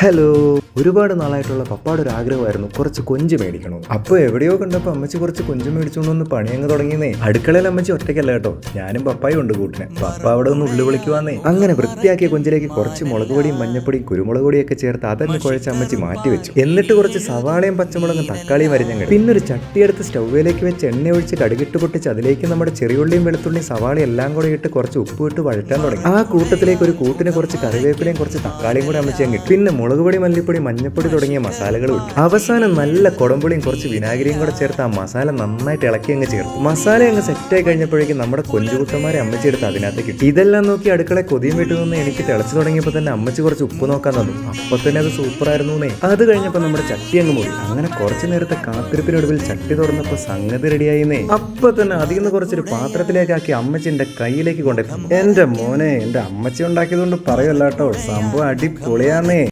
Hello. ഒരുപാട് നാളായിട്ടുള്ള പപ്പാടെ ഒരു ആഗ്രഹമായിരുന്നു കുറച്ച് കൊഞ്ച് മേടിക്കണം. അപ്പോൾ എവിടെയോ കണ്ടപ്പോൾ അമ്മച്ചി കുറച്ച് കൊഞ്ച് മേടിച്ചുകൊണ്ടൊന്ന് പണി അങ്ങ് തുടങ്ങിയെന്നേ. അടുക്കളയിൽ അമ്മച്ചി ഒറ്റയ്ക്കല്ല കേട്ടോ, ഞാനും പപ്പായും ഉണ്ട് കൂട്ടിന്. പപ്പ അവിടെ ഒന്ന് ഉള്ളു വിളിക്കുവാന്നേ. അങ്ങനെ വൃത്തിയാക്കിയ കൊഞ്ചിലേക്ക് കുറച്ച് മുളക് പൊടിയും മഞ്ഞപ്പൊടിയും കുരുമുളക് പൊടിയൊക്കെ ചേർത്ത് അതന്നെ കുഴച്ച് അമ്മച്ചി മാറ്റി വെച്ചു. എന്നിട്ട് കുറച്ച് സവാളയും പച്ചമുളകും തക്കാളിയും അരിഞ്ഞങ്ങ് പിന്നെ ഒരു ചട്ടിയെടുത്ത് സ്റ്റൗവിലേക്ക് വെച്ച് എണ്ണ ഒഴിച്ച് കടുകിട്ട് പൊട്ടിച്ച് അതിലേക്ക് നമ്മുടെ ചെറിയുള്ളിയും വെളുത്തുള്ളിയും സവാളയും എല്ലാം കൂടെ ഇട്ട് കുറച്ച് ഉപ്പ് ഇട്ട് വഴറ്റാൻ തുടങ്ങി. ആ കൂട്ടത്തിലേക്ക് ഒരു കൂട്ടിന് കുറച്ച് കറിവേപ്പിലയും കുറച്ച് തക്കാളിയും കൂടെ അമ്മച്ചി അങ്ങ് ഇട്ടു. പിന്നെ മുളക് പൊടി, മല്ലിപ്പൊടി, മഞ്ഞപ്പൊടി തുടങ്ങിയ മസാലകൾ ഇട്ടു. അവസാനം നല്ല കുടംപുളിയും കുറച്ച് വിനാഗിരിയും കൂടെ ചേർത്ത് ആ മസാല നന്നായിട്ട് ഇളക്കി അങ്ങ് ചേർത്തു. മസാല അങ്ങ് സെറ്റായി കഴിഞ്ഞപ്പോഴേക്കും നമ്മുടെ കൊഞ്ചുകുട്ടന്മാരെ അമ്മച്ചി എടുത്ത് അതിനകത്ത് കിട്ടി. ഇതെല്ലാം നോക്കി അടുക്കള കൊതിയും വിട്ടു നിന്ന് എനിക്ക് തിളച്ചു തുടങ്ങിയപ്പോൾ തന്നെ അമ്മച്ചി കുറച്ച് ഉപ്പ് നോക്കാൻ തന്നു. അപ്പൊ തന്നെ അത് സൂപ്പർ ആയിരുന്നു. അത് കഴിഞ്ഞപ്പോൾ നമ്മുടെ ചട്ടി അങ്ങ് മൂടി. അങ്ങനെ കുറച്ചു നേരത്തെ കാത്തിരിപ്പിനൊടുവിൽ ചട്ടി തുറന്നപ്പോൾ സംഗതി റെഡിയായിന്നേ. അപ്പൊ തന്നെ അതിൽ നിന്ന് കുറച്ചൊരു പാത്രത്തിലേക്കാക്കി അമ്മച്ചി എന്റെ കയ്യിലേക്ക് കൊണ്ടെത്തുന്നു. എന്റെ മോനെ, എന്റെ അമ്മച്ചി ഉണ്ടാക്കിയതുകൊണ്ട് പറയല്ല കേട്ടോ, സംഭവം അടിപൊളിയാന്നേ.